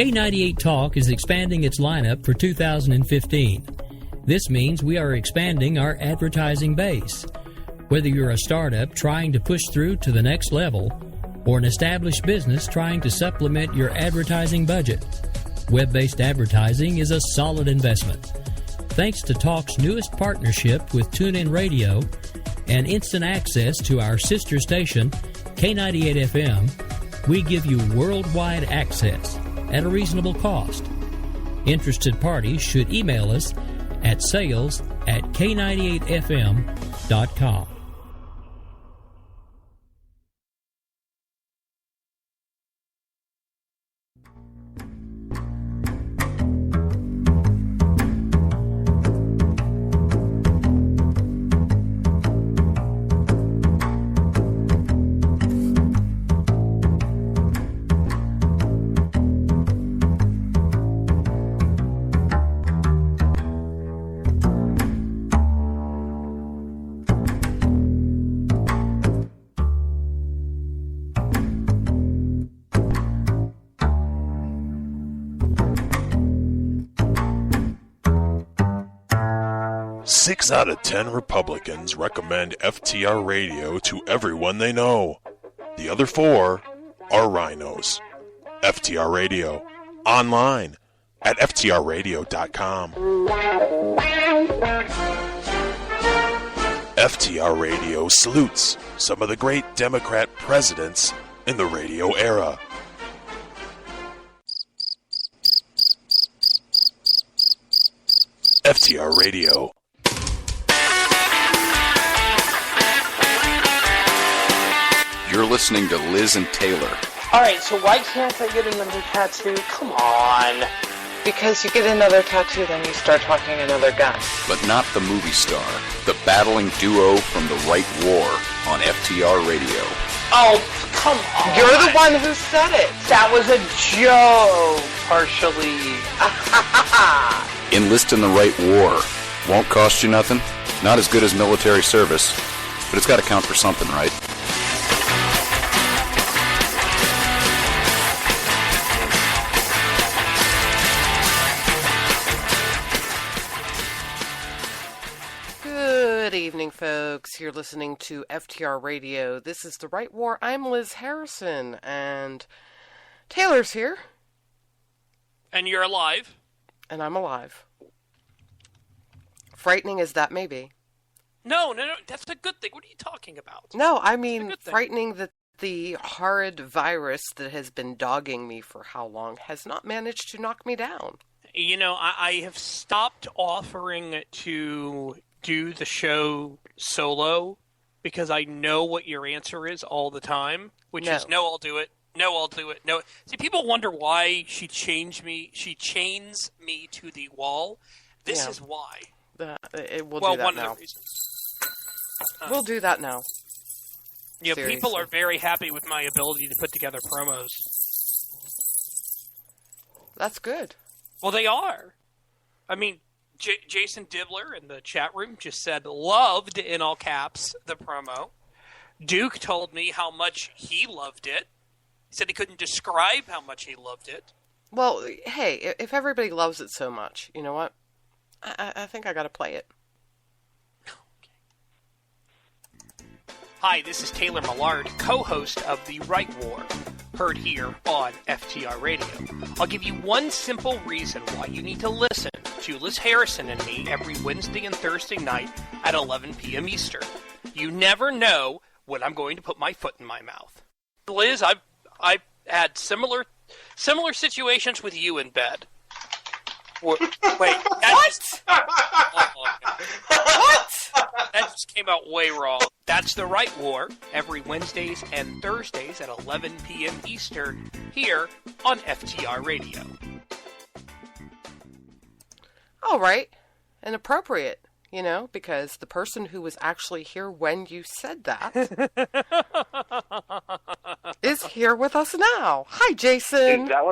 K98 Talk is expanding its lineup for 2015. This means we are expanding our advertising base. Whether you're a startup trying to push through to the next level, or an established business trying to supplement your advertising budget, web-based advertising is a solid investment. Thanks to Talk's newest partnership with TuneIn Radio and instant access to our sister station, K98 FM, we give you worldwide access at a reasonable cost. Interested parties should email us at sales@k98fm.com. Six out of 10 Republicans recommend FTR Radio to everyone they know. The other 4 are rhinos. FTR Radio, online at FTRradio.com. FTR Radio salutes some of the great Democrat presidents in the radio era. FTR Radio. You're listening to Liz and Taylor. Alright, so why can't I get another tattoo? Come on. Because you get another tattoo, then you start talking another gun. But not the movie star. The battling duo from the Right War on FTR Radio. Oh, come on. You're the one who said it. That was a joke, partially. Enlist in the Right War. Won't cost you nothing. Not as good as military service. But it's got to count for something, right? Good evening, folks. You're listening to FTR Radio. This is The Right War. I'm Liz Harrison, and Taylor's here. And you're alive. And I'm alive. Frightening as that may be. No, that's a good thing. What are you talking about? No, I mean frightening that the horrid virus that has been dogging me for how long has not managed to knock me down. You know, I have stopped offering to do the show solo because I know what your answer is all the time, which is no, I'll do it. No, I'll do it. No. See, people wonder why she chains me to the wall. This is why. We'll do that one now. of the reasons. We'll do that now. Yeah, people are very happy with my ability to put together promos. That's good. Well, they are. I mean, Jason Dibbler in the chat room just said, loved, in all caps, the promo. Duke told me how much he loved it. He said he couldn't describe how much he loved it. Well, hey, if everybody loves it so much, you know what? I think I gotta play it. Hi, this is Taylor Millard, co-host of The Right War, heard here on FTR Radio. I'll give you one simple reason why you need to listen to Liz Harrison and me every Wednesday and Thursday night at 11 p.m. Eastern. You never know when I'm going to put my foot in my mouth. Liz, I've had similar situations with you in bed. Wait, what? What? That just came out way wrong. That's The Right War, every Wednesdays and Thursdays at 11 p.m. Eastern, here on FTR Radio. All right. And appropriate, you know, because the person who was actually here when you said that is here with us now. Hi, Jason. Is that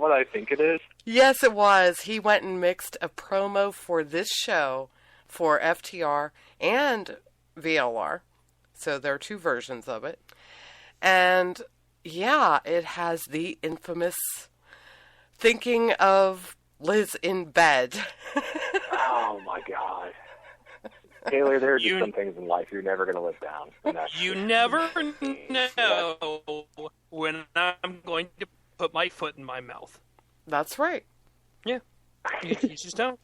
what I think it is? Yes, it was. He went and mixed a promo for this show for FTR and VLR. So there are two versions of it. And yeah, it has the infamous thinking of Liz in bed. Oh my God. Taylor, there are just some things in life you're never going to live down. And that's You never know when I'm going to put my foot in my mouth. That's right. Yeah. You just don't.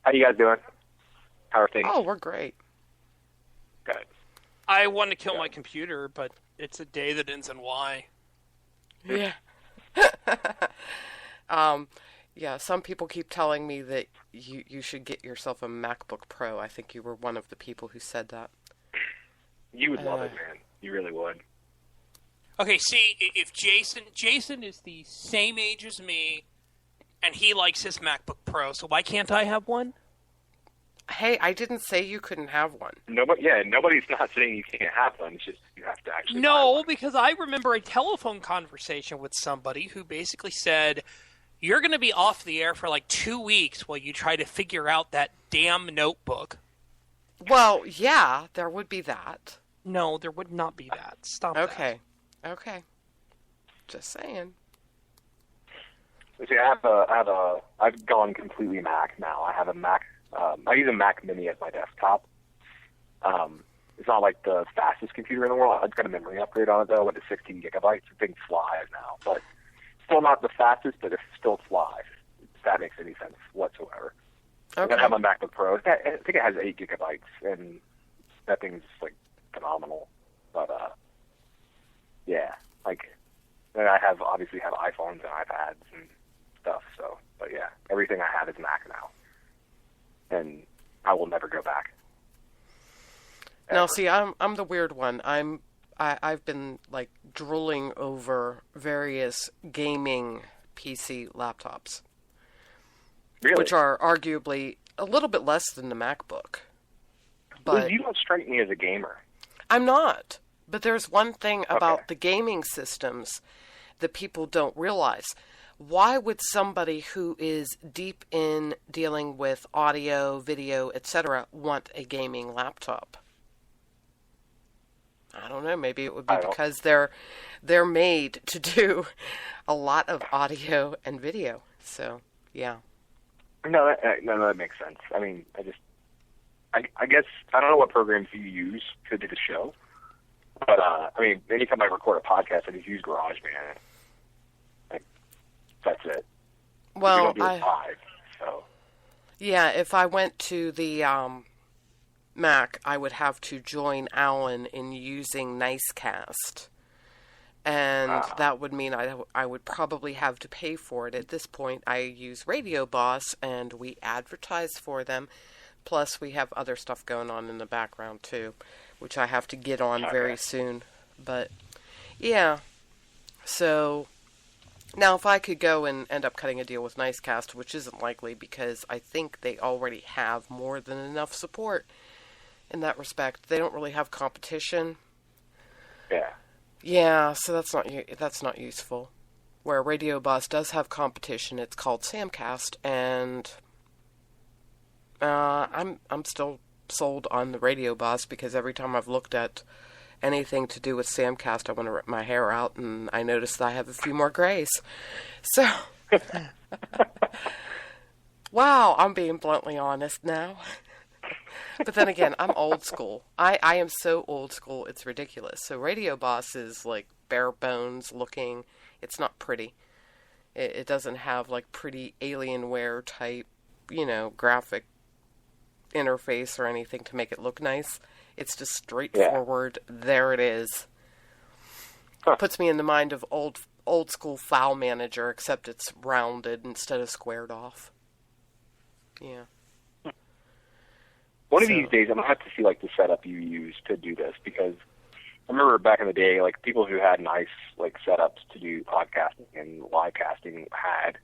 How you guys doing? How are things? Oh, we're great. Good. I want to kill my computer, but it's a day that ends in Y. Yeah. Yeah, some people keep telling me that you should get yourself a MacBook Pro. I think you were one of the people who said that. You would love it, man. You really would. Okay, see, if Jason is the same age as me, and he likes his MacBook Pro, so why can't I have one? Hey, I didn't say you couldn't have one. Nobody's not saying you can't have one. It's just you have to actually buy No, one. because I remember a telephone conversation with somebody who basically said, you're going to be off the air for like 2 weeks while you try to figure out that damn notebook. Well, yeah, there would be that. No, there would not be that. Stop that. Okay. Just saying. See, I've gone completely Mac now. I have a Mac. I use a Mac Mini as my desktop. It's not like the fastest computer in the world. I've got a memory upgrade on it though. With 16 gigabytes, the thing flies now. But still not the fastest, but it still flies. If that makes any sense whatsoever. Okay. I have my MacBook Pro. I think it has 8 gigabytes, and that thing's like phenomenal. But yeah, like then I obviously have iPhones and iPads and stuff. So, but yeah, everything I have is Mac now, and I will never go back. Now, Ever. see, I'm the weird one. I've been like drooling over various gaming PC laptops, Really? which are arguably a little bit less than the MacBook. Well, But you don't strike me as a gamer. I'm not. But there's one thing about Okay. the gaming systems that people don't realize. Why would somebody who is deep in dealing with audio, video, etc., want a gaming laptop? I don't know. Maybe it would be I don't- because they're made to do a lot of audio and video. So, yeah. No, that makes sense. I mean, I guess I don't know what programs you use to do the show, but I mean, anytime I record a podcast, I just use GarageBand. Like, that's it. We Well, don't do it live, so yeah, if I went to the Mac, I would have to join Alan in using Nicecast. And that would mean I would probably have to pay for it. At this point, I use Radio Boss, and we advertise for them. Plus, we have other stuff going on in the background, too, which I have to get on very soon. But, yeah. So, now if I could go and end up cutting a deal with Nicecast, which isn't likely because I think they already have more than enough support in that respect. They don't really have competition. yeah. Yeah, so that's not useful. Where Radio Boss does have competition, it's called Samcast, and I'm still sold on the Radio Boss because every time I've looked at anything to do with Samcast, I want to rip my hair out, and I notice that I have a few more grays. So, wow, I'm being bluntly honest now. But then again, I'm old school. I am so old school, it's ridiculous. So Radio Boss is like bare bones looking. It's not pretty. It doesn't have like pretty Alienware type, graphic interface or anything to make it look nice. It's just straightforward. Yeah. There it is. Puts me in the mind of old school File Manager, except it's rounded instead of squared off. Yeah. One of these days, I'm gonna have to see like the setup you use to do this, because I remember back in the day, like people who had nice like setups to do podcasting and live casting had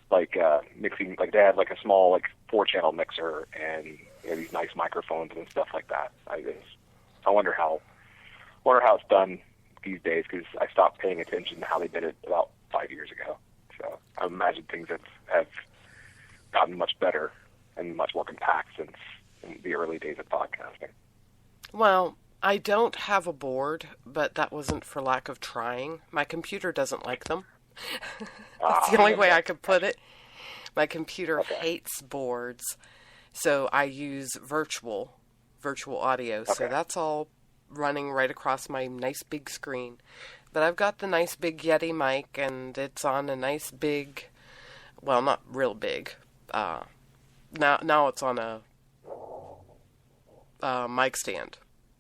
like mixing, like they had like a small like 4-channel mixer and these nice microphones and stuff like that. I wonder how it's done these days, because I stopped paying attention to how they did it about 5 years ago. So I imagine things have gotten much better and much more compact since in the early days of podcasting. Well, I don't have a board, but that wasn't for lack of trying. My computer doesn't like them. That's the only way I could put it. My computer Okay. hates boards, so I use virtual audio. So Okay. that's all running right across my nice big screen. But I've got the nice big Yeti mic, and it's on a nice big, well, not real big. Now it's on a mic stand,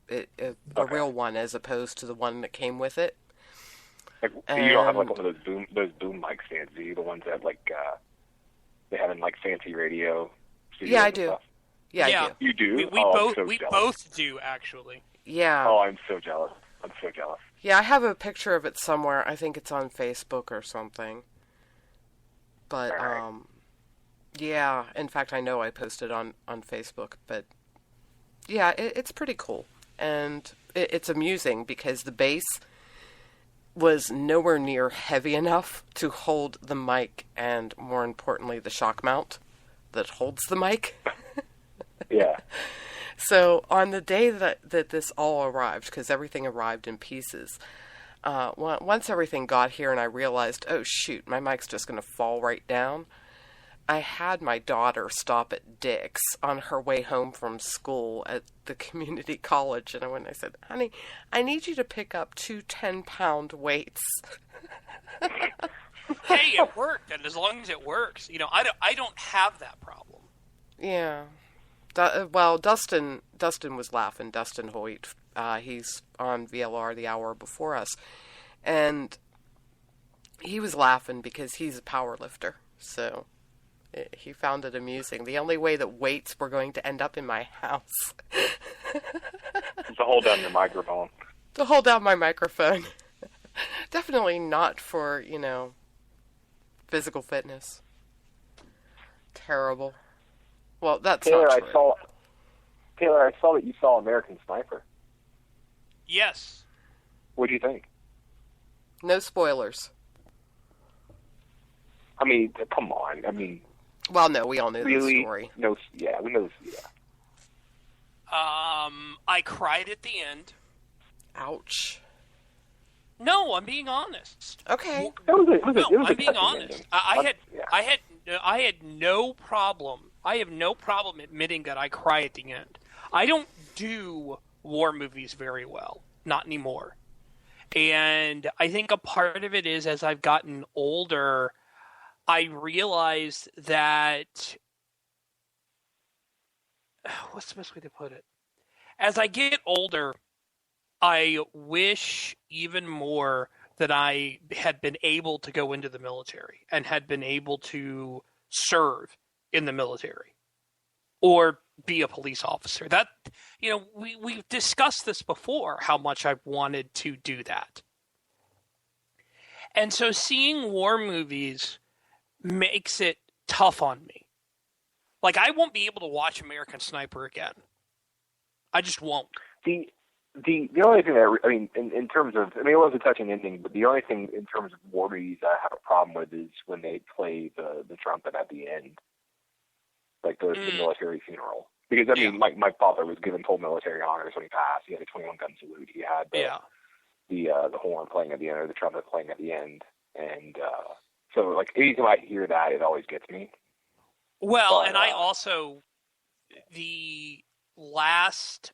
a real one, as opposed to the one that came with it. Like, you don't have like one of those boom mic stands, do you? The ones that like they have in like fancy radio studios. Yeah, I and do. stuff? Yeah, Yeah. I do. You do? We I'm so we jealous. both do, actually. Yeah. Oh, I'm so jealous. I'm so jealous. Yeah, I have a picture of it somewhere. I think it's on Facebook or something. But, Alright. yeah, in fact, I know I posted on Facebook, but yeah, it's pretty cool. And it's amusing because the bass was nowhere near heavy enough to hold the mic and, more importantly, the shock mount that holds the mic. Yeah. So on the day that this all arrived, because everything arrived in pieces, once everything got here and I realized, oh shoot, my mic's just going to fall right down, I had my daughter stop at Dick's on her way home from school at the community college, and I said, honey, I need you to pick up 2 10-pound weights. Hey, it worked, and as long as it works, I don't have that problem. Yeah. Well, Dustin was laughing. Dustin Hoyt, he's on VLR the hour before us, and he was laughing because he's a power lifter, so he found it amusing. The only way that weights were going to end up in my house To hold down your microphone. to hold down my microphone. Definitely not for, physical fitness. Terrible. Well, that's Taylor, not I true. saw that you saw American Sniper. Yes. What do you think? No spoilers. I mean, come on. I mean, Well, no, we all knew really? the story. No. Yeah, we know. Yeah. I cried at the end. Ouch. No, I'm being honest. Okay. It was No, a I'm being touching honest. ending. I had no problem. I have no problem admitting that I cry at the end. I don't do war movies very well, not anymore. And I think a part of it is, as I've gotten older, I realized that, what's the best way to put it? As I get older, I wish even more that I had been able to go into the military and had been able to serve in the military or be a police officer. That, we've discussed this before, how much I've wanted to do that. And so seeing war movies makes it tough on me. Like, I won't be able to watch American Sniper again. I just won't. The only thing that, I mean, in terms of, I mean, it was a touching ending, but the only thing in terms of war movies I have a problem with is when they play the trumpet at the end, like the military funeral. Because, I mean, my father was given full military honors when he passed. He had a 21-gun salute. He had the horn playing at the end, or the trumpet playing at the end. And so, like, anytime I hear that, it always gets me. Well, But, and I also, the last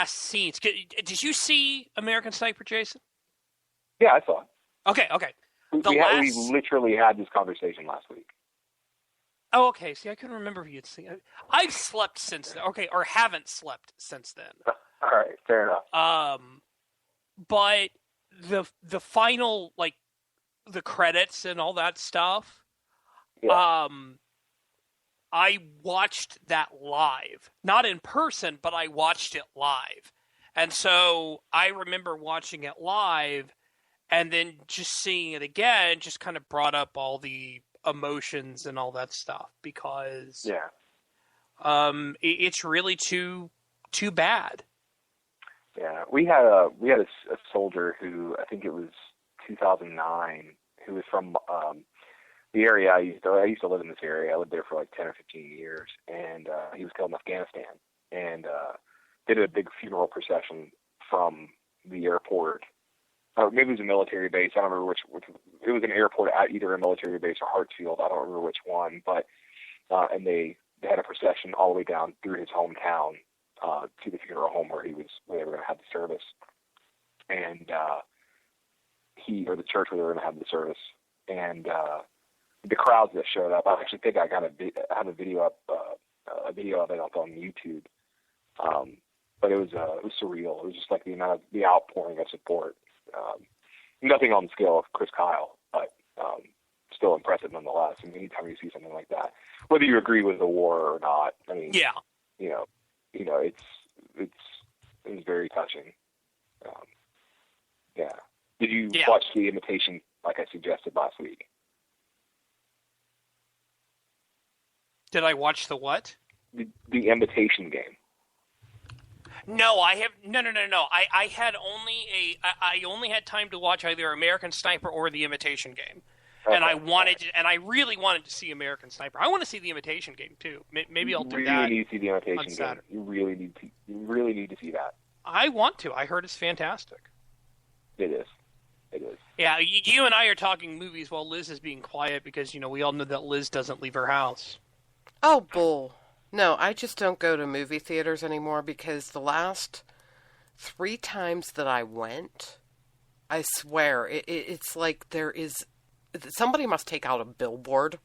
scenes. Did you see American Sniper, Jason? Yeah, I saw it. Okay. We literally had this conversation last week. Oh, okay. See, I couldn't remember if you'd seen it. I've slept since then. Okay, or haven't slept since then. All right, fair enough. But the final, like, the credits and all that stuff. Yeah. I watched that live, not in person, but I watched it live, and so I remember watching it live, and then just seeing it again just kind of brought up all the emotions and all that stuff because it's really too bad. Yeah, we had a soldier who, I think it was 2009, who was from the area I used to live in this area. I lived there for like 10 or 15 years, and he was killed in Afghanistan, and did a big funeral procession from the airport or maybe it was a military base. I don't remember which. It was an airport at either a military base or Hartsfield. I don't remember which one. But and they had a procession all the way down through his hometown to the funeral home where they were going to have the service, and or the church where they were going to have the service, and the crowds that showed up. I actually think I have a video up, a video of it up on YouTube. But it was surreal. It was just like the outpouring of support. Nothing on the scale of Chris Kyle, but still impressive nonetheless. I mean, anytime you see something like that, whether you agree with the war or not, I mean, Yeah. It was very touching. Yeah. Did you Yeah. watch The Imitation like I suggested last week? Did I watch the what? The Imitation Game. No, I have no. I had I only had time to watch either American Sniper or The Imitation Game, and I really wanted to see American Sniper. I want to see The Imitation Game too. Maybe I'll do that. You really need to see The Imitation Game. Saturday. You really need to see that. I want to. I heard it's fantastic. It is. It is. Yeah, you and I are talking movies while Liz is being quiet because we all know that Liz doesn't leave her house. Oh, bull. No, I just don't go to movie theaters anymore because the last 3 times that I went, I swear, it's like somebody must take out a billboard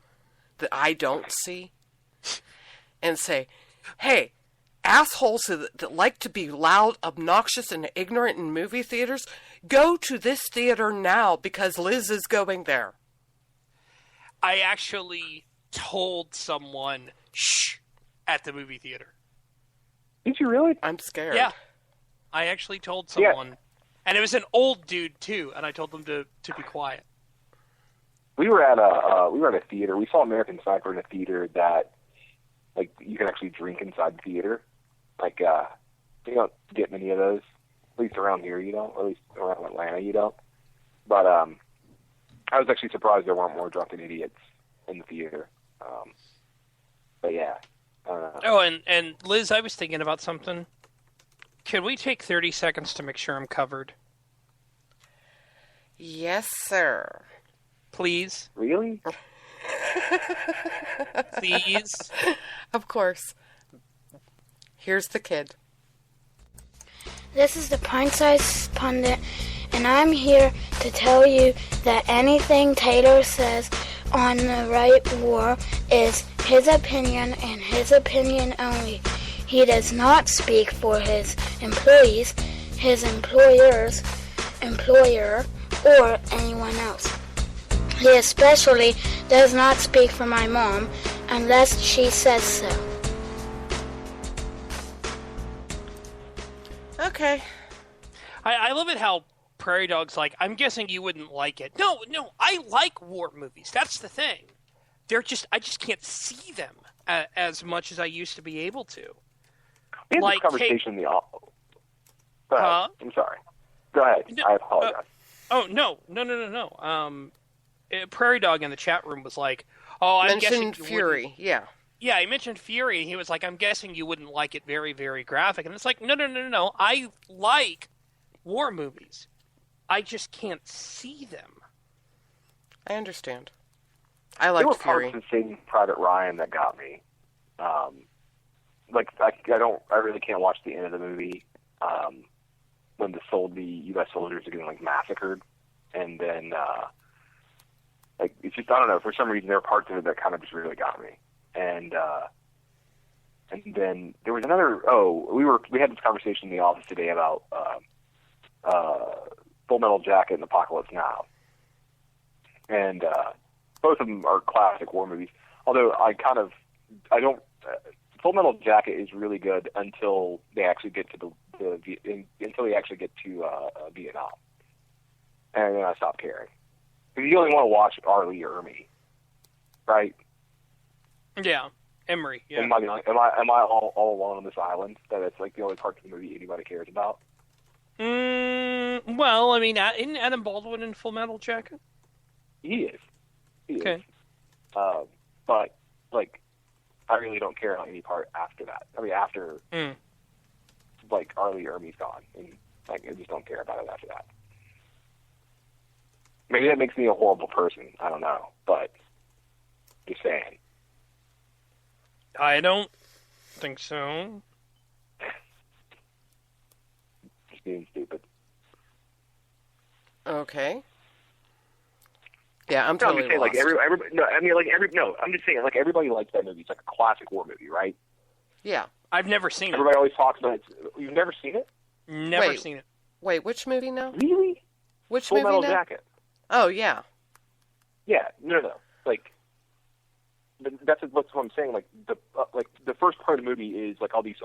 that I don't see and say, hey, assholes that like to be loud, obnoxious, and ignorant in movie theaters, go to this theater now because Liz is going there. I actually told someone, shh, at the movie theater. Did you really? I'm scared. Yeah. I actually told someone, and it was an old dude too, and I told them to be quiet. We were at a theater. We saw American Sniper in a theater that, like, you can actually drink inside the theater. Like, you don't get many of those. At least around here, you don't. Or at least around Atlanta, you don't. But I was actually surprised there weren't more drunken idiots in the theater. But yeah. Oh, and Liz, I was thinking about something. Can we take 30 seconds to make sure I'm covered? Yes, sir. Please? Really? Please? Of course. Here's the kid. This is the Pint-Sized Pundit, and I'm here to tell you that anything Taylor says on the right war is his opinion and his opinion only. He does not speak for his employees, his employers, employer, or anyone else. He especially does not speak for my mom unless she says so. Okay. I love it how Prairie Dog's like, I'm guessing you wouldn't like it. No, I like war movies. That's the thing. I just can't see them as much as I used to be able to. We had this conversation in the office. Go ahead. I'm sorry. Go ahead. No, I apologize. No. Prairie Dog in the chat room was like, I'm guessing Fury, yeah. Yeah, he mentioned Fury, and he was like, I'm guessing you wouldn't like it very, very graphic. And it's like, no. I like war movies. I just can't see them. I understand. I like Fury. There were parts of Saving Private Ryan that got me. I really can't watch the end of the movie when the U.S. soldiers are getting massacred, and then it's just, I don't know, for some reason there are parts of it that kind of just really got me. And then there was another. We had this conversation in the office today about Full Metal Jacket and Apocalypse Now, and both of them are classic war movies. Although Full Metal Jacket is really good until they actually get to Vietnam, and then I stopped caring. Because you only want to watch R. Lee Ermey, right? Yeah, Emery. Yeah. Am I all alone on this island? That it's the only part of the movie anybody cares about. Well, I mean, isn't Adam Baldwin in Full Metal Jacket? He is. Okay. But I really don't care about any part after that. I mean, after R. Lee Ermey's gone, and I just don't care about it after that. Maybe that makes me a horrible person. I don't know, but just saying. I don't think so. Just being stupid. Okay. Yeah, I'm No, I'm totally just saying, lost. I'm just saying, like, everybody likes that movie. It's like a classic war movie, right? Yeah. I've never seen Everybody always talks about it. You've never seen it? it. Never Wait. seen it. Wait, which movie now? Really? Which Full movie Metal now? Jacket. Oh, yeah. Yeah, no. Like, that's what I'm saying. Like the first part of the movie is like all these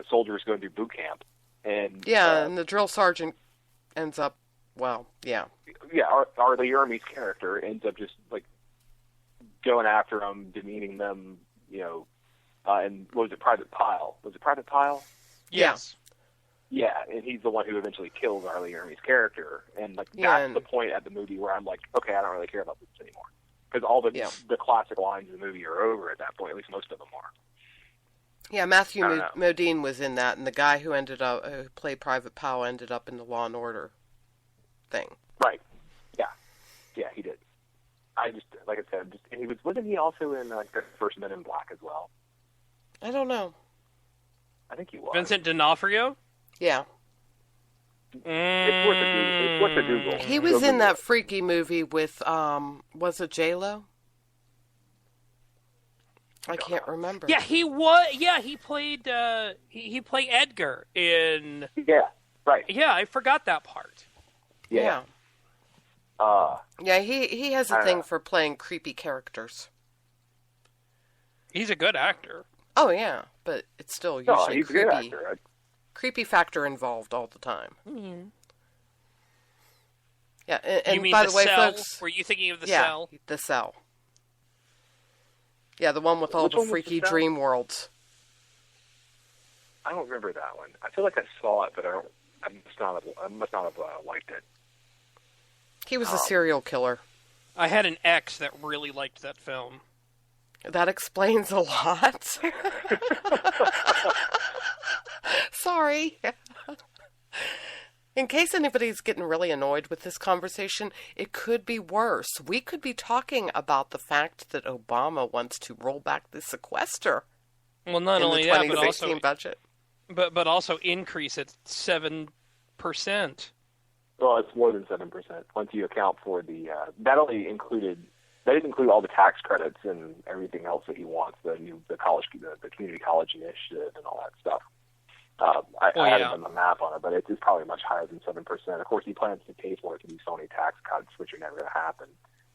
soldiers going through boot camp, and And the drill sergeant ends up, yeah, our Lee Ermey's character ends up just like going after them, demeaning them, and what was it, Private Pile? Was it Private Pile? Yes. Yeah, and he's the one who eventually kills Arlie Ermey's character, and that's the point at the movie where I'm like, okay, I don't really care about this anymore, because all the classic lines of the movie are over at that point. At least most of them are. Yeah, Matthew Modine was in that, and the guy who who played Private Powell ended up in the Law and Order thing. Right. Yeah, he did. I just, like I said, and wasn't he also in the first Men in Black as well? I don't know. I think he was. Vincent D'Onofrio? Yeah. It's worth a Google. He was in that freaky movie with, was it J-Lo? I can't remember. Yeah, he was. Yeah, he played. He played Edgar in. Yeah, right. Yeah, I forgot that part. Yeah. He has a thing for playing creepy characters. He's a good actor. Oh yeah, but it's still usually he's creepy. A good actor. Creepy factor involved all the time. Mm-hmm. Yeah, and you mean by the way, Cell? folks, Were you thinking of the Cell? Yeah, the Cell. Yeah, the one with all the freaky dream worlds. I don't remember that one. I feel like I saw it, but I must not have liked it. He was a serial killer. I had an ex that really liked that film. That explains a lot. Sorry. In case anybody's getting really annoyed with this conversation, it could be worse. We could be talking about the fact that Obama wants to roll back the sequester. Well, not in only the that, 2016 budget. But also increase it 7%. Well, it's more than 7% once you account for the. That didn't include all the tax credits and everything else that he wants. The community college initiative and all that stuff. I haven't done the math on it, but it's probably much higher than 7%. Of course, he plans to pay for it through so many tax cuts, which are never going to happen.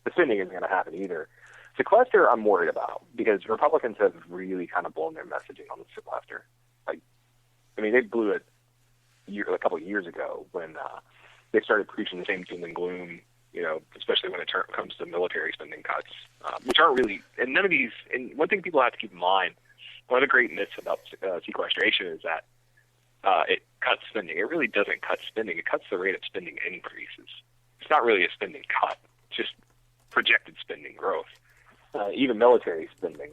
The spending isn't going to happen either. Sequester, I'm worried about, because Republicans have really kind of blown their messaging on the sequester. They blew it a couple of years ago when they started preaching the same doom and gloom, especially when it comes to military spending cuts, which aren't really, and none of these, and one thing people have to keep in mind, one of the great myths about sequestration is that it cuts spending. It really doesn't cut spending. It cuts the rate of spending increases. It's not really a spending cut, it's just projected spending growth. Even military spending,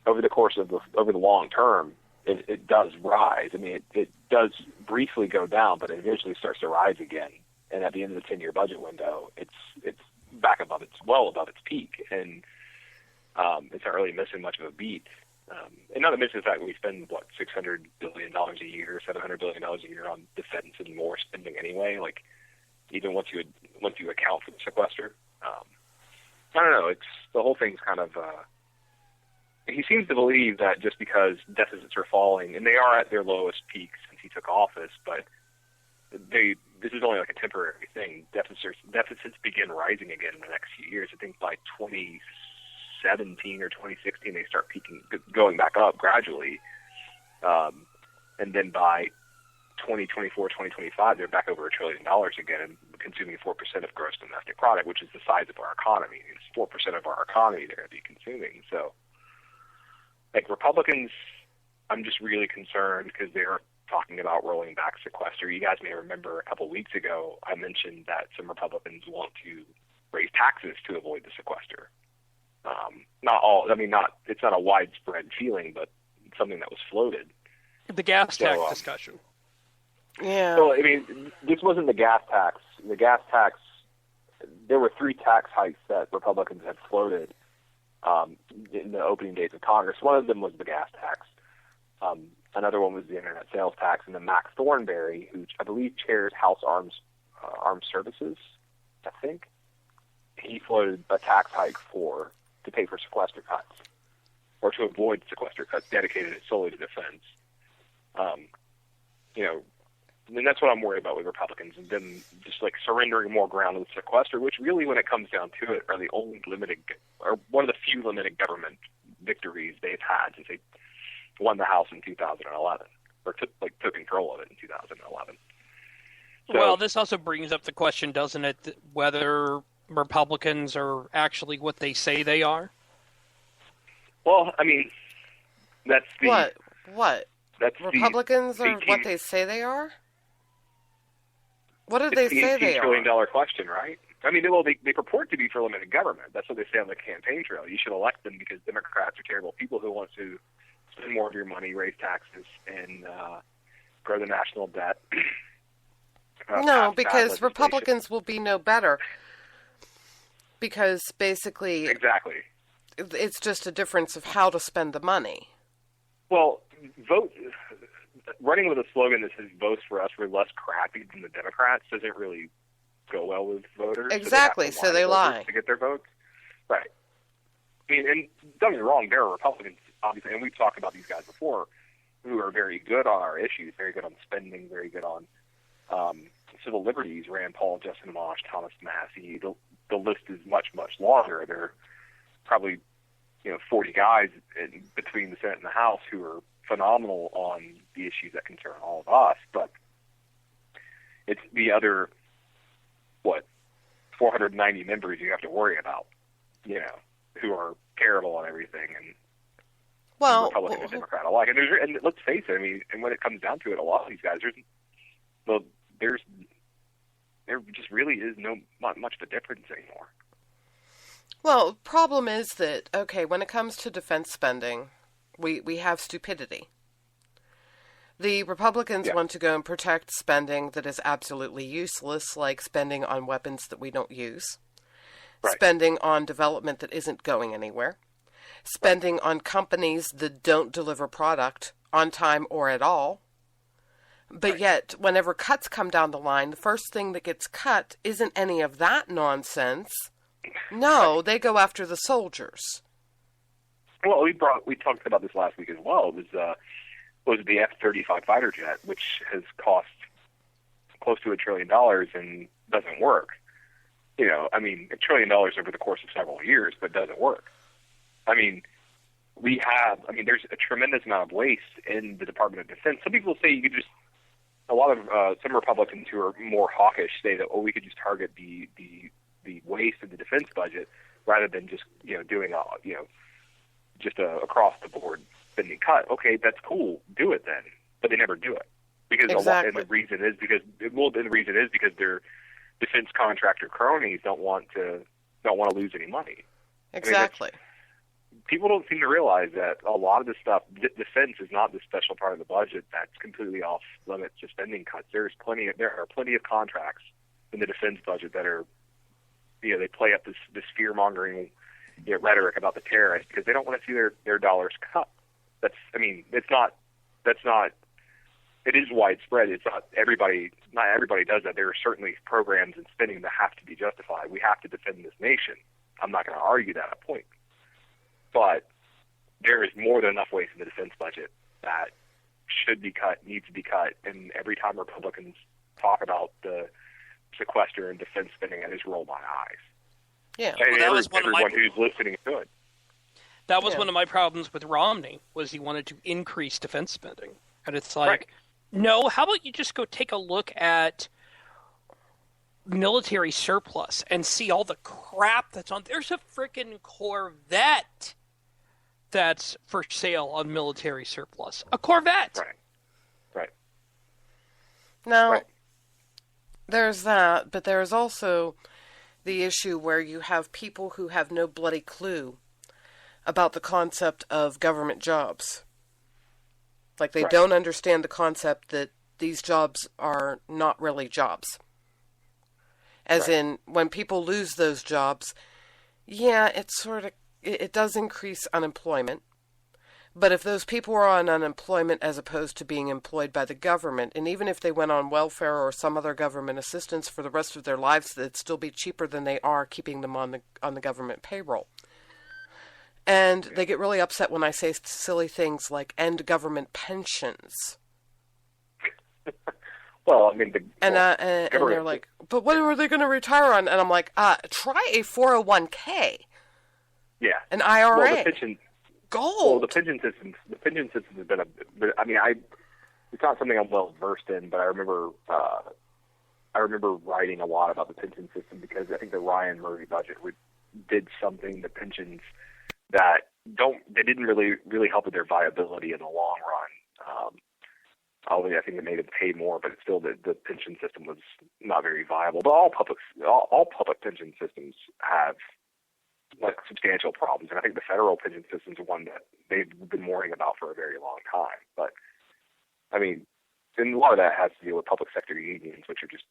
over the course of over the long term, it does rise. It does briefly go down, but it eventually starts to rise again. And at the end of the 10-year budget window, it's back well above its peak, and it's not really missing much of a beat. And not to mention the fact that we spend $600 billion a year, $700 billion a year on defense and more spending anyway. Like, even once you account for the sequester, I don't know. It's the whole thing's kind of. He seems to believe that just because deficits are falling, and they are at their lowest peak since he took office, but this is only like a temporary thing. Deficits begin rising again in the next few years. I think by 2017 or 2016 they start peaking, going back up gradually, and then by 2024, 2025 they're back over $1 trillion again and consuming 4% of gross domestic product, which is the size of our economy. It's 4% of our economy they're going to be consuming. So, like, Republicans, I'm just really concerned because they're talking about rolling back sequester. You guys may remember a couple of weeks ago I mentioned that some Republicans want to raise taxes to avoid the sequester. It's not a widespread feeling, but something that was floated. The gas tax discussion. Yeah. So, I mean, this wasn't the gas tax. The gas tax, there were 3 tax hikes that Republicans had floated in the opening days of Congress. One of them was the gas tax. Another one was the internet sales tax. And then Max Thornberry, who I believe chairs House Armed Services, I think, he floated a tax hike to pay for sequester cuts, or to avoid sequester cuts dedicated solely to defense. And that's what I'm worried about with Republicans, and them just like surrendering more ground to the sequester, which really, when it comes down to it, are the only one of the few limited government victories they've had since they won the House in 2011, or took control of it in 2011. So, well, this also brings up the question, doesn't it, whether Republicans are actually what they say they are? Well, I mean, that's the... What? That's Republicans are what they say they are? What did they say they are? It's the $18 trillion question, right? I mean, they purport to be for limited government. That's what they say on the campaign trail. You should elect them because Democrats are terrible people who want to spend more of your money, raise taxes, and grow the national debt. No, because Republicans will be no better. Because basically... Exactly. It's just a difference of how to spend the money. Well, running with a slogan that says "votes for us, we're less crappy than the Democrats" doesn't really go well with voters. Exactly, so they lie to get their votes. Right. I mean, and don't get me wrong, there are Republicans, obviously, and we've talked about these guys before, who are very good on our issues, very good on spending, very good on civil liberties. Rand Paul, Justin Amash, Thomas Massie. The list is much, much longer. There are probably 40 guys between the Senate and the House who are phenomenal on the issues that concern all of us, but it's the other 490 members you have to worry about, who are terrible on everything, and Republican and Democrat alike. And let's face it, I mean, and when it comes down to it, a lot of these guys, there just really is not much of a difference anymore. Well, the problem is that, when it comes to defense spending, we have stupidity. The Republicans want to go and protect spending that is absolutely useless, like spending on weapons that we don't use, spending on development that isn't going anywhere, spending on companies that don't deliver product on time or at all. But yet, whenever cuts come down the line, the first thing that gets cut isn't any of that nonsense. No, they go after the soldiers. Well, we talked about this last week as well. It was the F-35 fighter jet, which has cost close to $1 trillion and doesn't work. $1 trillion over the course of several years, but doesn't work. There's a tremendous amount of waste in the Department of Defense. Some people say you could just, some Republicans who are more hawkish say that, we could just target the waste of the defense budget rather than just, doing just a across the board spending cut. Okay, that's cool. Do it then. But they never do it. Because the reason is because their defense contractor cronies don't want to lose any money. Exactly. People don't seem to realize that a lot of this stuff, defense is not the special part of the budget that's completely off limits to spending cuts. There are plenty of contracts in the defense budget that are, they play up this fear mongering rhetoric about the terrorists because they don't want to see their dollars cut. It is widespread. It's not everybody does that. There are certainly programs and spending that have to be justified. We have to defend this nation. I'm not going to argue that point. But there is more than enough waste in the defense budget that should be cut, needs to be cut, and every time Republicans talk about the sequester and defense spending, I just roll my eyes. Yeah, and everyone who's listening should. That was one of my problems with Romney, was he wanted to increase defense spending. And it's like, no, how about you just go take a look at military surplus and see all the crap that's on. There's a freaking Corvette that's for sale on military surplus. A Corvette. Right. Now, there's that, but there's also the issue where you have people who have no bloody clue about the concept of government jobs. Like, they don't understand the concept that these jobs are not really jobs. As in, when people lose those jobs, yeah, it does increase unemployment. But if those people are on unemployment as opposed to being employed by the government, and even if they went on welfare or some other government assistance for the rest of their lives, it'd still be cheaper than they are keeping them on the government payroll. And they get really upset when I say silly things like end government pensions. Well, I mean, and they're like, but what are they going to retire on? And I'm like, try a 401k. Yeah. An IRA. Well, the pension. Gold. Well, the pension system has been I mean, it's not something I'm well versed in, but I remember writing a lot about the pension system because I think the Ryan Murray budget did something to pensions that didn't really help with their viability in the long run. Although I think it made them pay more, but it's still the pension system was not very viable. But all public pension systems have like substantial problems, and I think the federal pension system is one that they've been worrying about for a very long time. But I mean, and a lot of that has to do with public sector unions, which are just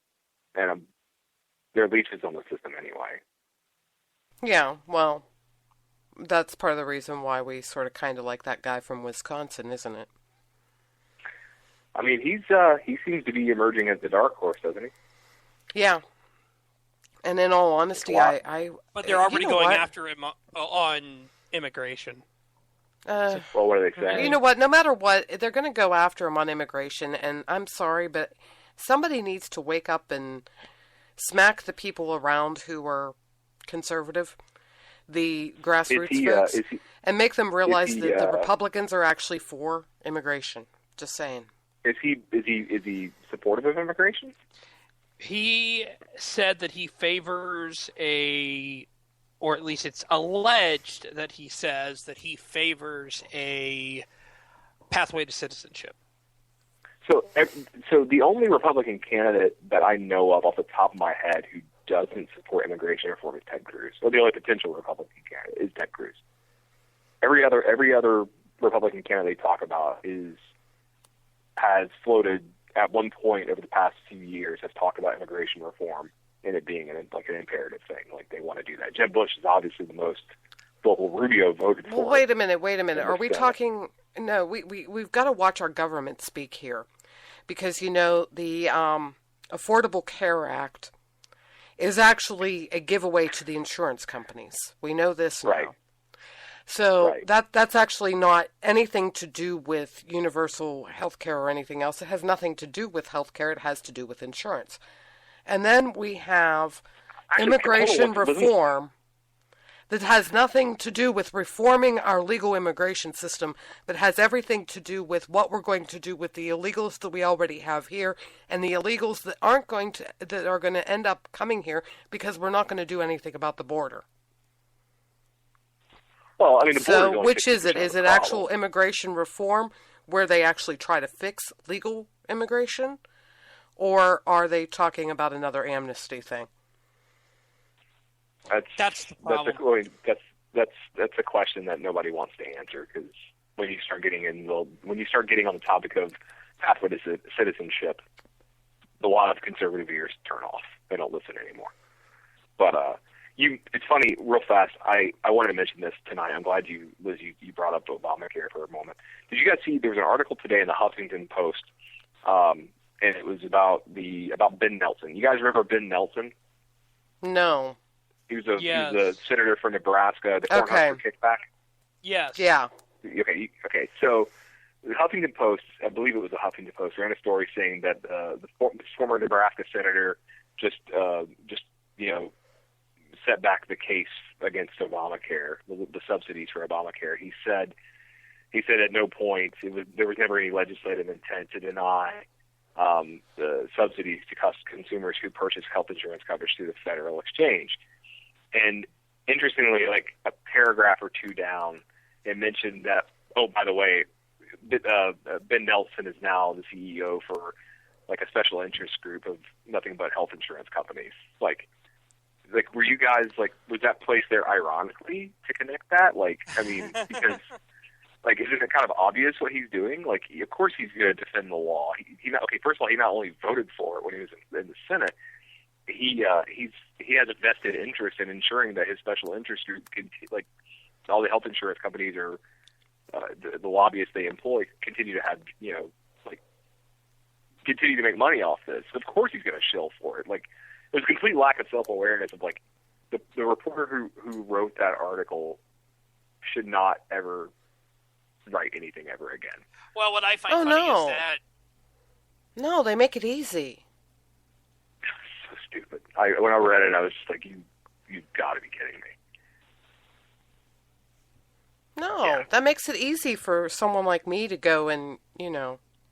they're leeches on the system anyway. Yeah, well, that's part of the reason why we sort of kind of like that guy from Wisconsin, isn't it? I mean, he seems to be emerging as the dark horse, doesn't he? Yeah. And in all honesty, But they're already going after him on immigration. Well, what are they saying? You know what? No matter what, they're going to go after him on immigration. And I'm sorry, but somebody needs to wake up and smack the people around who are conservative, the grassroots folks, and make them realize that the Republicans are actually for immigration. Just saying. Is he supportive of immigration? He said that he favors or at least it's alleged that he says that he favors a pathway to citizenship. So the only Republican candidate that I know of off the top of my head who doesn't support immigration reform is Ted Cruz. Well, the only potential Republican candidate is Ted Cruz. Every other Republican candidate they talk about has floated at one point over the past few years, has talked about immigration reform and it being an imperative thing. Like they want to do that. Jeb Bush is obviously the most vocal. Rubio voted for it. Well, wait a minute. Are we talking? No, we've got to watch our government speak here, because the Affordable Care Act is actually a giveaway to the insurance companies. We know this now. Right. So that's actually not anything to do with universal health care or anything else. It has nothing to do with health care. It has to do with insurance. And then we have immigration reform that has nothing to do with reforming our legal immigration system, but has everything to do with what we're going to do with the illegals that we already have here and the illegals that are going to end up coming here because we're not going to do anything about the border. Well, I mean, so which is it? Is it actual immigration reform where they actually try to fix legal immigration, or are they talking about another amnesty thing? That's the problem. That's a question that nobody wants to answer, because when you start getting on the topic of pathway to citizenship, a lot of conservative ears turn off. They don't listen anymore. But it's funny, real fast, I wanted to mention this tonight. I'm glad Liz, you brought up Obamacare for a moment. Did you guys see, there was an article today in the Huffington Post, and it was about Ben Nelson. You guys remember Ben Nelson? No. He was a senator from Nebraska, the Cornhusker kickback? Yes. Yeah. Okay. So the Huffington Post, I believe it was the Huffington Post, ran a story saying that the former Nebraska senator just set back the case against Obamacare, the subsidies for Obamacare. He said at no point there was never any legislative intent to deny the subsidies to consumers who purchase health insurance coverage through the federal exchange. And interestingly, like a paragraph or two down, it mentioned that, oh, by the way, Ben Nelson is now the CEO for like a special interest group of nothing but health insurance companies. Like, were you guys, like, was that placed there ironically to connect that? Like, I mean, because, Like, isn't it kind of obvious what he's doing? Like, of course he's going to defend the law. First of all, he not only voted for it when he was in the Senate, he has a vested interest in ensuring that his special interest group, like all the health insurance companies or the lobbyists they employ, continue to have, continue to make money off this. Of course he's going to shill for it. Like, there's a complete lack of self-awareness of, like, the reporter who wrote that article should not ever write anything ever again. Well, what I find funny is that... No, they make it easy. So stupid. When I read it, I was just like, you've got to be kidding me. No, that makes it easy for someone like me to go and,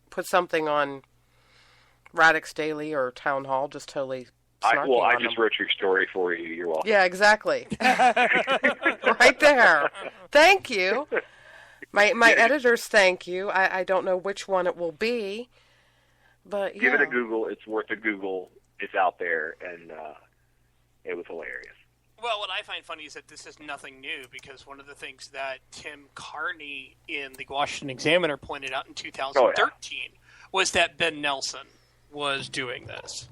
put something on Radix Daily or Town Hall, just totally snarking I on just them. wrote your story for you. You're welcome. Yeah, exactly. Right there. Thank you. My editors thank you. I don't know which one it will be, but yeah. Give it a Google. It's worth a Google. It's out there, and it was hilarious. Well, what I find funny is that this is nothing new, because one of the things that Tim Carney in the Washington Examiner pointed out in 2013 was that Ben Nelson was doing this.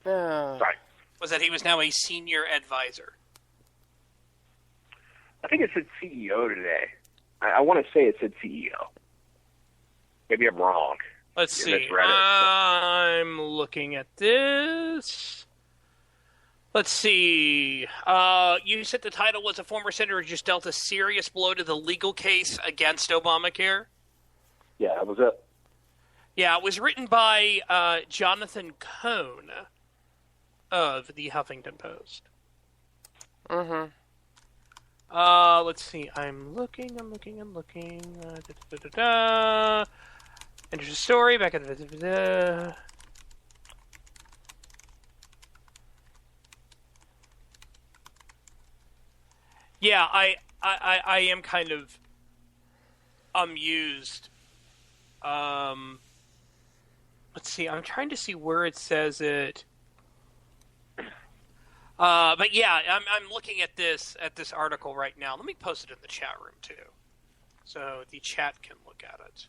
Right. Was that he was now a senior advisor. I think it said CEO today. I want to say it said CEO. Maybe I'm wrong. Let's see. I'm looking at this. Let's see. You said the title was "A Former Senator Just Dealt a Serious Blow to the Legal Case Against Obamacare." Yeah, that was it. Yeah, it was written by Jonathan Cohn of the Huffington Post. Mm-hmm. Let's see. I'm looking. Interesting story back at Yeah, I am kind of amused. Let's see. I'm trying to see where it says it. But yeah, I'm looking at this article right now. Let me post it in the chat room too, so the chat can look at it.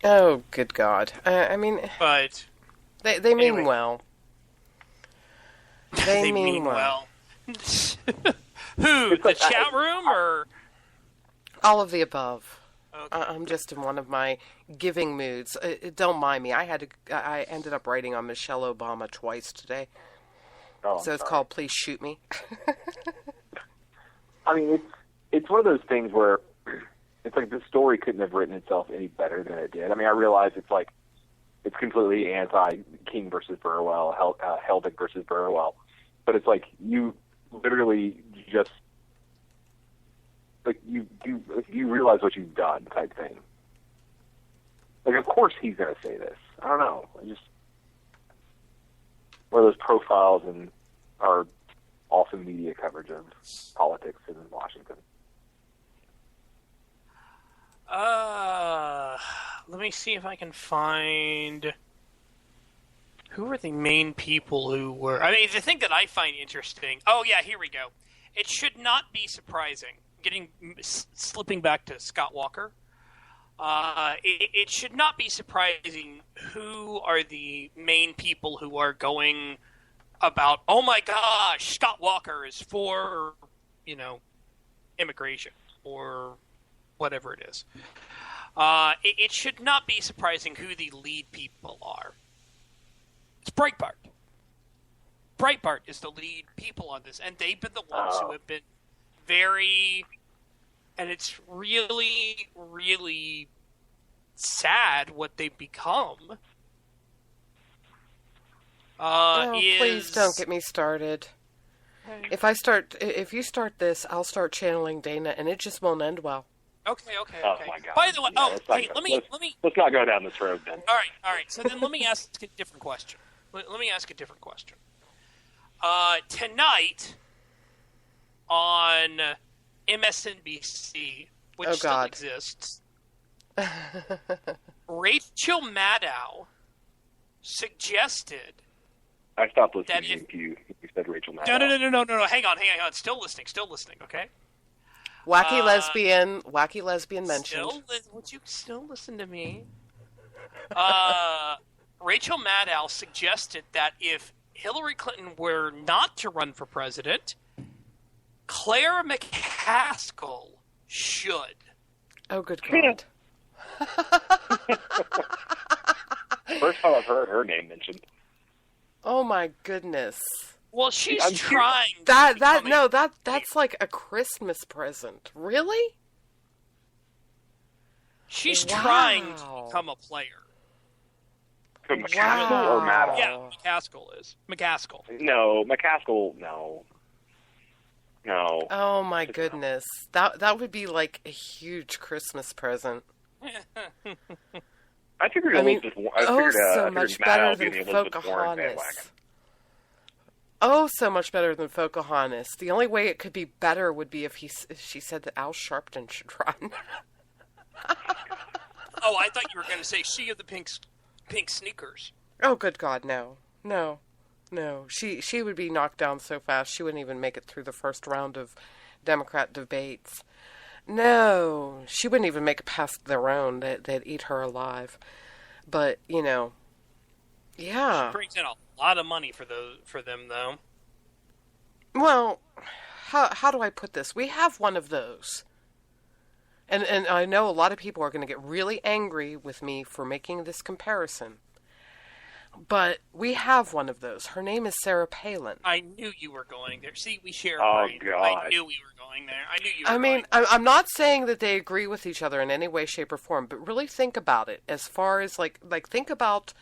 Oh, good God! I mean, but they mean anyway. well. They mean well. Who? The chat room or all of the above? Okay. I'm just in one of my giving moods. Don't mind me. I ended up writing on Michelle Obama twice today. Oh, so it's called "Please Shoot Me." I mean, it's one of those things where it's like the story couldn't have written itself any better than it did. I mean, I realize it's completely anti-King versus Burwell, Helbig versus Burwell, but it's like you literally just you realize what you've done type thing. Like, of course he's going to say this. I don't know. One of those profiles in our awesome media coverage of politics in Washington. Let me see if I can find who are the main people who were. I mean, the thing that I find interesting. Oh yeah, here we go. It should not be surprising. Slipping back to Scott Walker. It should not be surprising who are the main people who are going about. Oh my gosh, Scott Walker is for immigration or whatever it is. It should not be surprising who the lead people are. It's Breitbart. Breitbart is the lead people on this, and they've been the ones who have been very... And it's really, really sad what they've become. Please don't get me started. If you start this, I'll start channeling Dana, and it just won't end well. Okay. Oh my God. By the way, let's not go down this road then. All right. So then let me ask a different question. Tonight on MSNBC, which still exists, Rachel Maddow suggested I stopped listening to you. You said Rachel Maddow. No. Hang on. Still listening. Okay. Wacky lesbian mentioned. Would you still listen to me? Rachel Maddow suggested that if Hillary Clinton were not to run for president, Claire McCaskill should. Oh, good God. First time I've heard her name mentioned. Oh my goodness. Well, she's trying. That's like a Christmas present. Really? She's trying to become a player. McCaskill or Maddow? Yeah, McCaskill is. McCaskill. No, McCaskill, no. No. Oh my goodness. That would be like a huge Christmas present. I figured so much better than Pocahontas. Oh, so much better than Pocahontas. The only way it could be better would be if she said that Al Sharpton should run. Oh, I thought you were going to say she of the pink sneakers. Oh, good God, no. She would be knocked down so fast she wouldn't even make it through the first round of Democrat debates. No, she wouldn't even make it past their own. They'd eat her alive. But, yeah. She brings in a lot of money for them, though. Well, how do I put this? We have one of those. And I know a lot of people are going to get really angry with me for making this comparison. But we have one of those. Her name is Sarah Palin. I knew you were going there. See, we share a brain. God. I knew we were going there. I'm not saying that they agree with each other in any way, shape, or form, but really think about it. As far as, like think about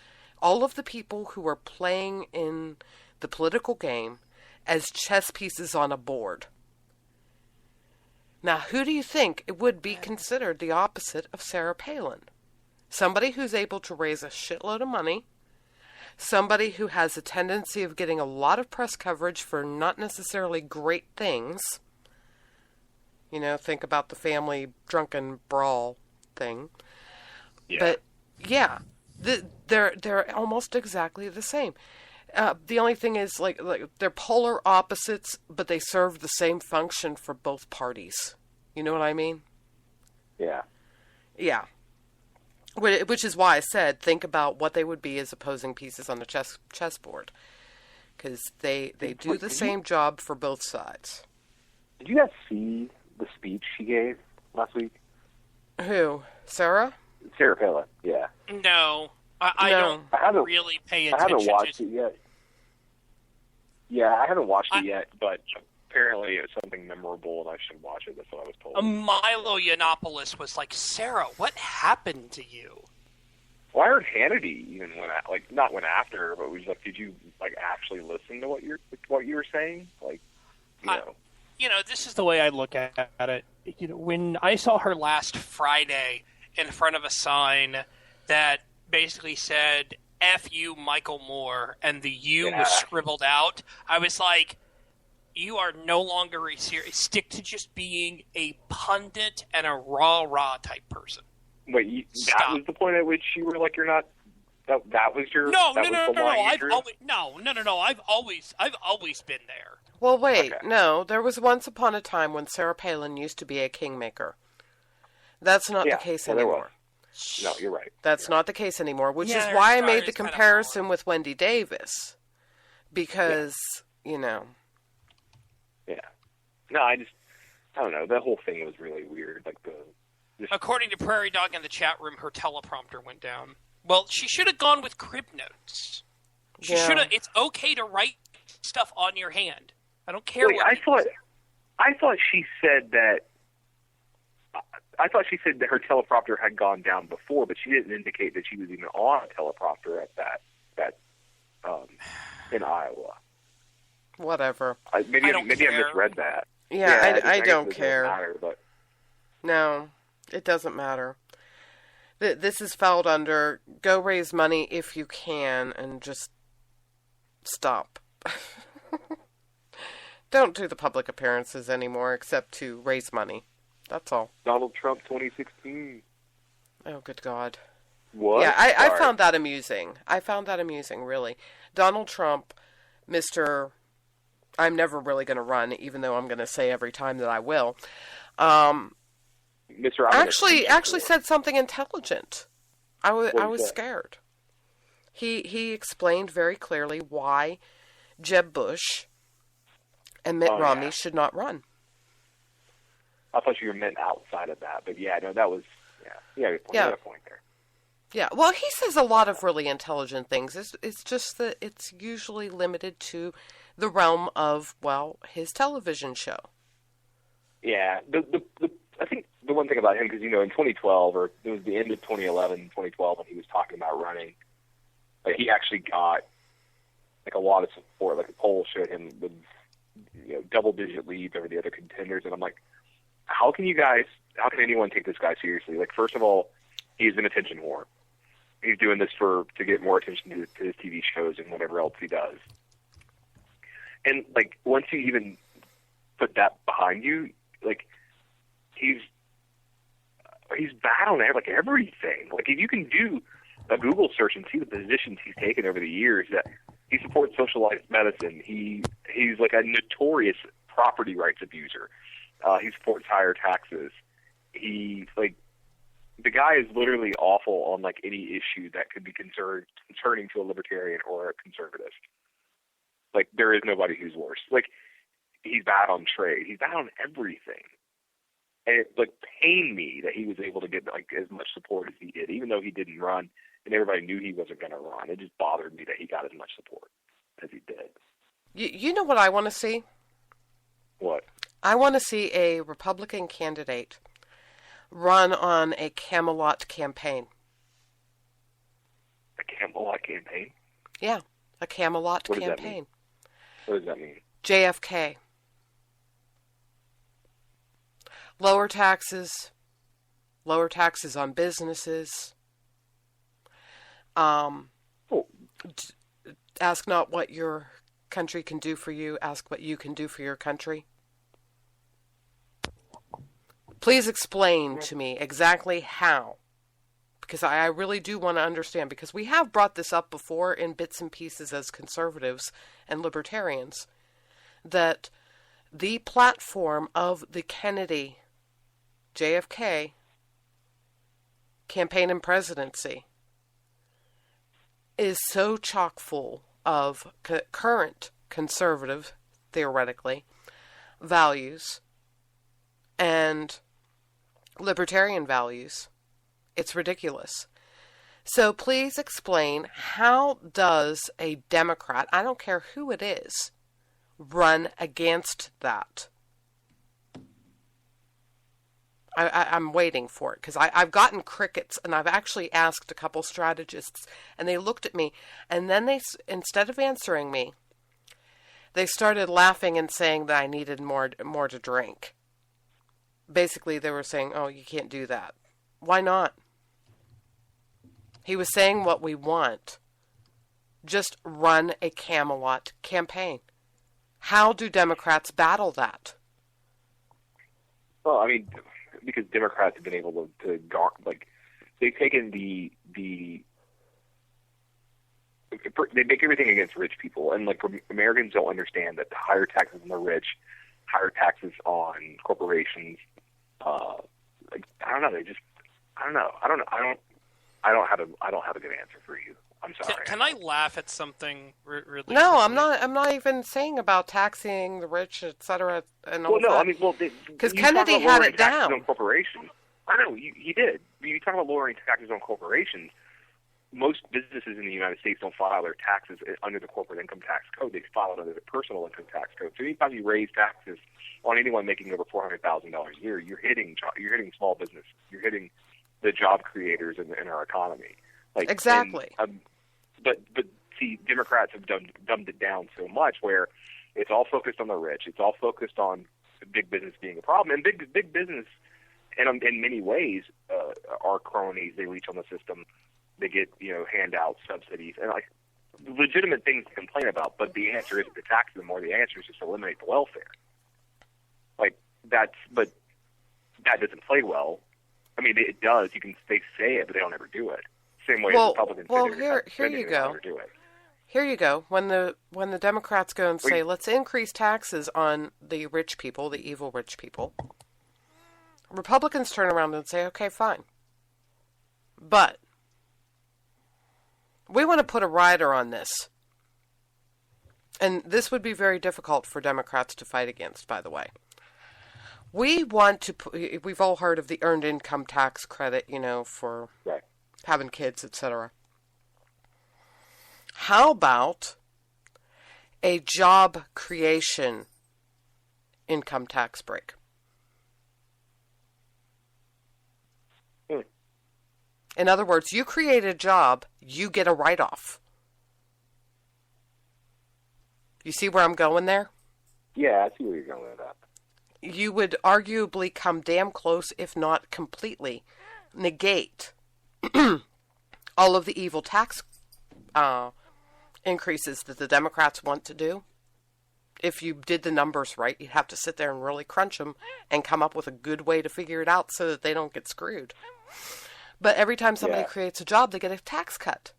all of the people who are playing in the political game as chess pieces on a board. Now, who do you think it would be considered the opposite of Sarah Palin? Somebody who's able to raise a shitload of money, somebody who has a tendency of getting a lot of press coverage for not necessarily great things. Think about the family drunken brawl thing. Yeah. But, yeah, they're almost exactly the same. The only thing is, like they're polar opposites, but they serve the same function for both parties. You know what I mean? Yeah. Yeah. Which is why I said think about what they would be as opposing pieces on the chessboard, because they do the same job for both sides. Did you guys see the speech she gave last week? Who? Sarah? Sarah Palin. Yeah. No. I don't really pay attention. I haven't watched it yet. Yeah, I haven't watched it yet, but apparently it's something memorable, and I should watch it. That's what I was told. Milo Yiannopoulos was like, Sarah, what happened to you? Well, I heard Hannity even not went after her, but was like, did you actually listen to what you were saying? This is the way I look at it. When I saw her last Friday in front of a sign that basically said, F you, Michael Moore, and the U was scribbled out, I was like, you are no longer a serious. Stick to just being a pundit and a rah-rah type person. Wait, that was the point at which you were like, you're not. That was your. No. I've always been there. Well, wait, okay. No. There was once upon a time when Sarah Palin used to be a kingmaker. That's not the case anymore. No, you're right. That's not the case anymore, which is why I made the comparison with Wendy Davis. Because, Yeah. No, I don't know. That whole thing was really weird. According to Prairie Dog in the chat room, her teleprompter went down. Well, she should have gone with crib notes. She should have. It's okay to write stuff on your hand. I don't care. Wait, I thought she said that. I thought she said that her teleprompter had gone down before, but she didn't indicate that she was even on a teleprompter at that in Iowa. Whatever. Maybe I misread that. Yeah, I don't care. Matter, but... No, it doesn't matter. This is filed under go raise money if you can and just stop. Don't do the public appearances anymore except to raise money. That's all. Donald Trump 2016. Oh, good God. What? Yeah, I found that amusing. Really. Donald Trump Mr. I'm never really going to run, even though I'm going to say every time that I will. Mr. Actually said something intelligent. I was say? scared. He explained very clearly why Jeb Bush and Mitt Romney should not run. I thought you meant outside of that, but yeah, no, that was you had a point there. Yeah, well, he says a lot of really intelligent things. It's just that it's usually limited to the realm of, well, his television show. Yeah, I think the one thing about him, because, in 2012, or it was the end of 2011, 2012, when he was talking about running, like, he actually got, like, a lot of support. Like, the poll showed him with, double-digit leads over the other contenders, and I'm like, how can anyone take this guy seriously? Like, first of all, he's an attention whore. He's doing this to get more attention to his TV shows and whatever else he does. And, like, once you even put that behind you, like, he's bad on everything. Like, if you can do a Google search and see the positions he's taken over the years, that he supports socialized medicine. He's like a notorious property rights abuser. He supports higher taxes. The guy is literally awful on, like, any issue that could be concerning to a libertarian or a conservative. Like, there is nobody who's worse. Like, he's bad on trade. He's bad on everything. And it, like, pained me that he was able to get, like, as much support as he did, even though he didn't run and everybody knew he wasn't going to run. It just bothered me that he got as much support as he did. You know what I want to see? What? I want to see a Republican candidate run on a Camelot campaign. A Camelot campaign? Yeah, a Camelot campaign. What does that mean? JFK. Lower taxes on businesses. Ask not what your country can do for you, ask what you can do for your country. Please explain to me exactly how, because I really do want to understand, because we have brought this up before in bits and pieces as conservatives and libertarians, that the platform of the Kennedy, JFK, campaign and presidency is so chock full of current conservative, theoretically, values and libertarian values. It's ridiculous. So please explain, how does a Democrat, I don't care who it is, run against that? I'm waiting for it, because I've gotten crickets, and I've actually asked a couple strategists, and they looked at me, and then they, instead of answering me, they started laughing and saying that I needed more to drink. Basically, they were saying, oh, you can't do that. Why not? He was saying what we want. Just run a Camelot campaign. How do Democrats battle that? Well, I mean, because Democrats have been able to they've taken they make everything against rich people, and like Americans don't understand that the higher taxes on the rich, higher taxes on corporations, I don't have a good answer for you. I'm sorry. Can I laugh at something really? No, quickly? I'm not even saying about taxing the rich, etc. And all well, no, that. I mean, because Kennedy had it down. On corporations. I know he did. You talk about lowering taxes on corporations. Most businesses in the United States don't file their taxes under the corporate income tax code. They file it under the personal income tax code. So anytime you raise taxes on anyone making over $400,000 a year, you're hitting small business. You're hitting the job creators in our economy. Exactly. But see, Democrats have dumbed it down so much where it's all focused on the rich. It's all focused on big business being a problem, and big business, and in many ways, are cronies. They leech on the system. They get handouts, subsidies, and like legitimate things to complain about. But the answer isn't to tax them more. The answer is just to eliminate the welfare. But that doesn't play well. I mean, it does. They say it, but they don't ever do it. Same way as Republicans. Well, here you go. here you go. When the Democrats go and say, let's increase taxes on the rich people, the evil rich people, Republicans turn around and say, okay, fine. But we want to put a rider on this. And this would be very difficult for Democrats to fight against, by the way. We want to, we've all heard of the earned income tax credit, for having kids, etc. How about a job creation income tax break? In other words, you create a job, you get a write-off. You see where I'm going there? Yeah, I see where you're going with that. You would arguably come damn close, if not completely, negate all of the evil tax increases that the Democrats want to do. If you did the numbers right, you'd have to sit there and really crunch them and come up with a good way to figure it out so that they don't get screwed. But every time somebody creates a job, they get a tax cut.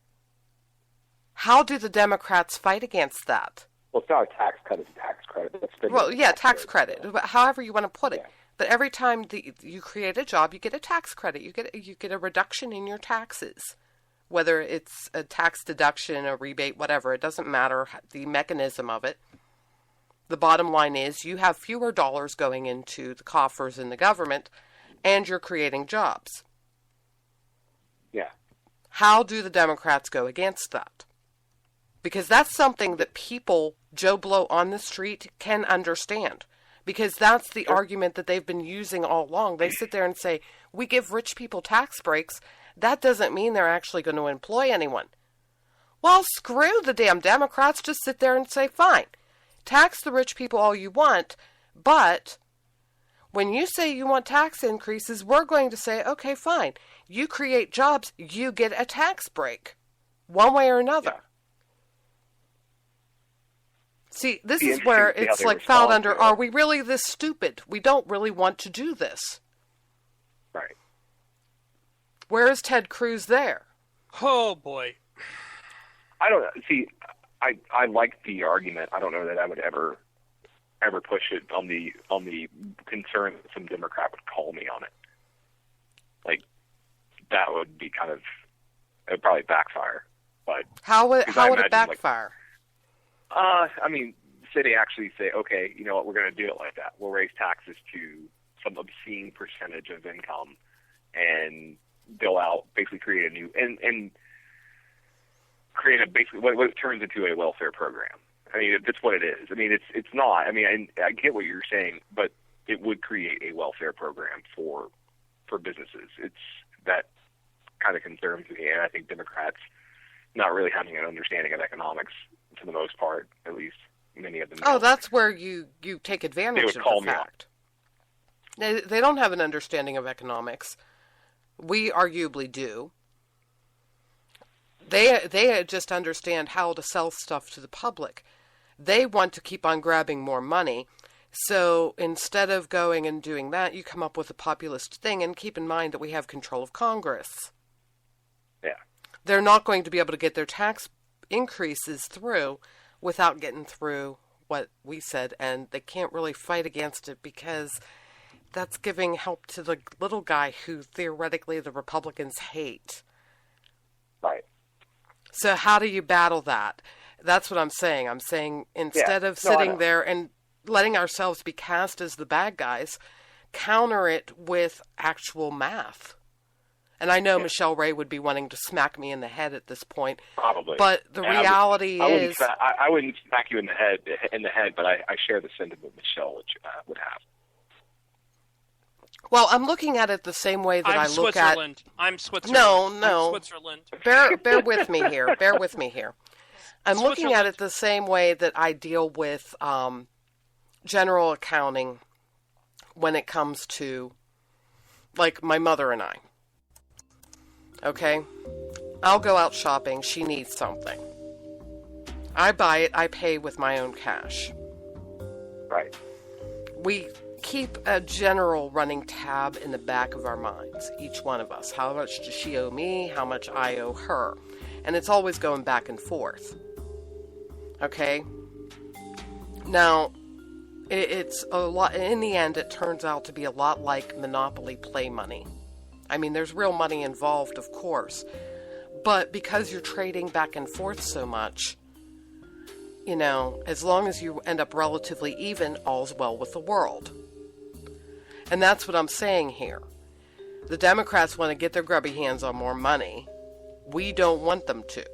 How do the Democrats fight against that? Well, it's not a tax cut, it's a tax credit. Tax credit, however you want to put it. Yeah. But every time you create a job, you get a tax credit. You get a reduction in your taxes. Whether it's a tax deduction, a rebate, whatever, it doesn't matter the mechanism of it. The bottom line is you have fewer dollars going into the coffers in the government, and you're creating jobs. Yeah. How do the Democrats go against that? Because that's something that people, Joe Blow on the street, can understand. Because that's the argument that they've been using all along. They sit there and say, we give rich people tax breaks. That doesn't mean they're actually going to employ anyone. Well, screw the damn Democrats. Just sit there and say, fine, tax the rich people all you want, but when you say you want tax increases, we're going to say, okay, fine. You create jobs, you get a tax break, one way or another. Yeah. See, this is where it's like fouled under, are we really this stupid? We don't really want to do this. Right. Where is Ted Cruz there? Oh, boy. I don't know. See, I like the argument. I don't know that I would ever push it on the concern that some Democrat would call me on it. Like, that would be it would probably backfire. But how would it backfire? I mean, say they actually say, okay, you know what, we're going to do it like that. We'll raise taxes to some obscene percentage of income, and they'll basically create a new and create basically what it turns into a welfare program. I mean, that's what it is. I mean, it's not. I mean, I get what you're saying, but it would create a welfare program for businesses. It's that kind of concerns me, and I think Democrats not really having an understanding of economics for the most part, at least many of them. Oh, that's where you take advantage of the fact. They don't have an understanding of economics. We arguably do. They just understand how to sell stuff to the public. They want to keep on grabbing more money. So instead of going and doing that, you come up with a populist thing, and keep in mind that we have control of Congress. Yeah. They're not going to be able to get their tax increases through without getting through what we said, and they can't really fight against it because that's giving help to the little guy who theoretically the Republicans hate. Right. So how do you battle that? That's what I'm saying. I'm saying instead of sitting there and letting ourselves be cast as the bad guys, counter it with actual math. And I know Michelle Ray would be wanting to smack me in the head at this point. Probably. But the reality is... I wouldn't smack you in the head, but I share the sentiment Michelle would have. Well, I'm looking at it the same way that I look at... I'm Switzerland. No. I'm Switzerland. Bear with me here. Bear with me here. I'm looking at it the same way that I deal with general accounting when it comes to, like, my mother and I. Okay? I'll go out shopping. She needs something. I buy it. I pay with my own cash. Right. We keep a general running tab in the back of our minds, each one of us. How much does she owe me? How much I owe her? And it's always going back and forth. Okay? Now, it's a lot. In the end, it turns out to be a lot like Monopoly play money. I mean, there's real money involved, of course. But because you're trading back and forth so much, you know, as long as you end up relatively even, all's well with the world. And that's what I'm saying here. The Democrats want to get their grubby hands on more money. We don't want them to.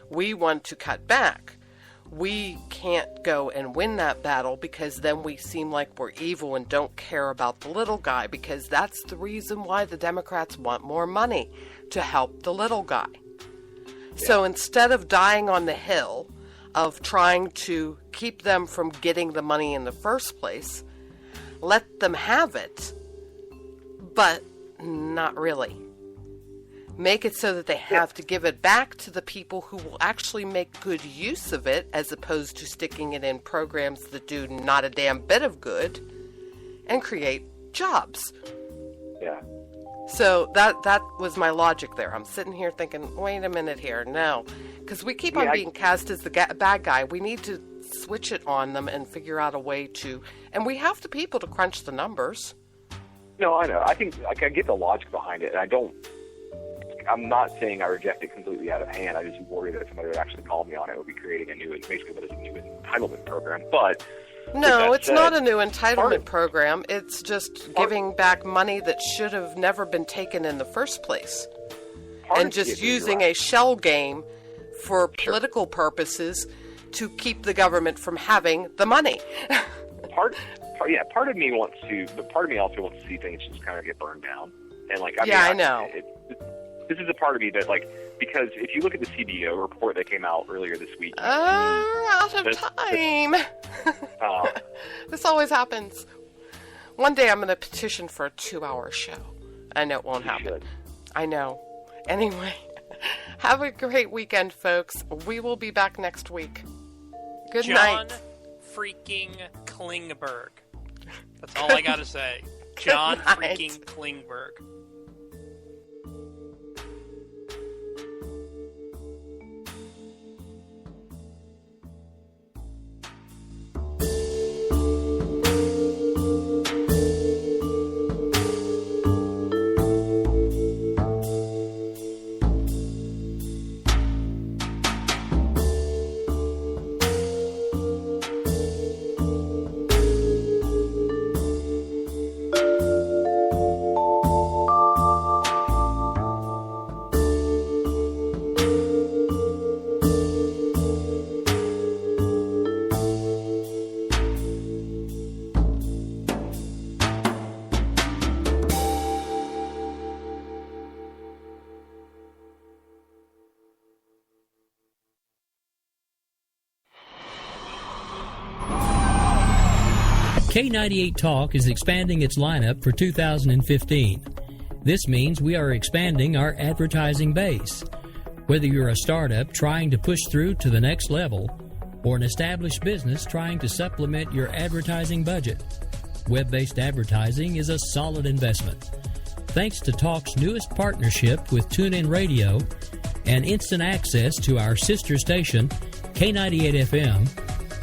We want to cut back. We can't go and win that battle because then we seem like we're evil and don't care about the little guy, because that's the reason why the Democrats want more money, to help the little guy. Yeah. So instead of dying on the hill of trying to keep them from getting the money in the first place, let them have it, but not really. Make it so that they have to give it back to the people who will actually make good use of it, as opposed to sticking it in programs that do not a damn bit of good and create jobs. Yeah. So that was my logic there. I'm sitting here thinking, wait a minute here. No. Because we keep on being cast as the bad guy. We need to switch it on them and figure out a way to... And we have the people to crunch the numbers. No, I know. I think I get the logic behind it, and I'm not saying I reject it completely out of hand. I just worry that if somebody would actually call me on it, would be creating a new entitlement program. But no, it's not a new entitlement program. It's just giving back money that should have never been taken in the first place, and just using a shell game for political purposes to keep the government from having the money. Part of me wants to, but part of me also wants to see things just kind of get burned down. And I know. This is a part of me that, because if you look at the CBO report that came out earlier this week... out of time! This always happens. One day I'm going to petition for a 2-hour show. I know it won't happen. I know. Anyway, have a great weekend, folks. We will be back next week. Good night. John freaking Klingberg. That's all I got to say. John freaking Klingberg. K98 Talk is expanding its lineup for 2015. This means we are expanding our advertising base. Whether you're a startup trying to push through to the next level, or an established business trying to supplement your advertising budget, web-based advertising is a solid investment. Thanks to Talk's newest partnership with TuneIn Radio and instant access to our sister station, K98 FM,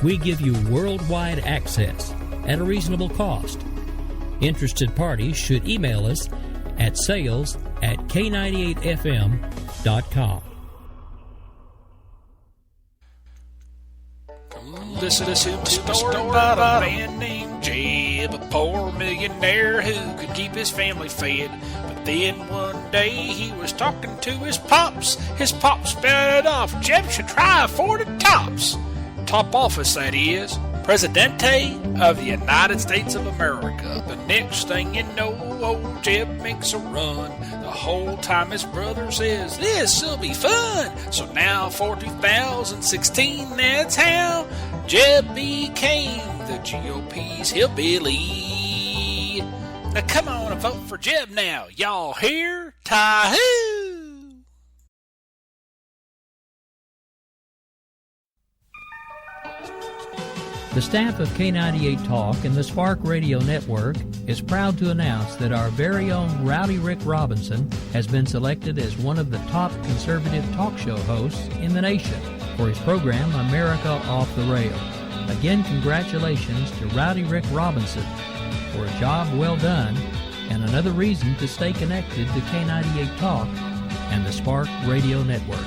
we give you worldwide access at a reasonable cost. Interested parties should email us at sales@k98fm.com. Listen to a story about a man named Jeb, a poor millionaire who could keep his family fed. But then one day he was talking to his pops. His pops spouted off, Jeb should try for the tops. Top office, that is. Presidente of the United States of America. The next thing you know, old Jeb makes a run. The whole time his brother says, this'll be fun. So now for 2016, that's how Jeb became the GOP's hillbilly. Now come on and vote for Jeb now. Y'all hear? Ta-hoo! The staff of K98 Talk and the Spark Radio Network is proud to announce that our very own Rowdy Rick Robinson has been selected as one of the top conservative talk show hosts in the nation. for his program, America Off the Rail. Again, congratulations to Rowdy Rick Robinson for a job well done and another reason to stay connected to K98 Talk and the Spark Radio Network.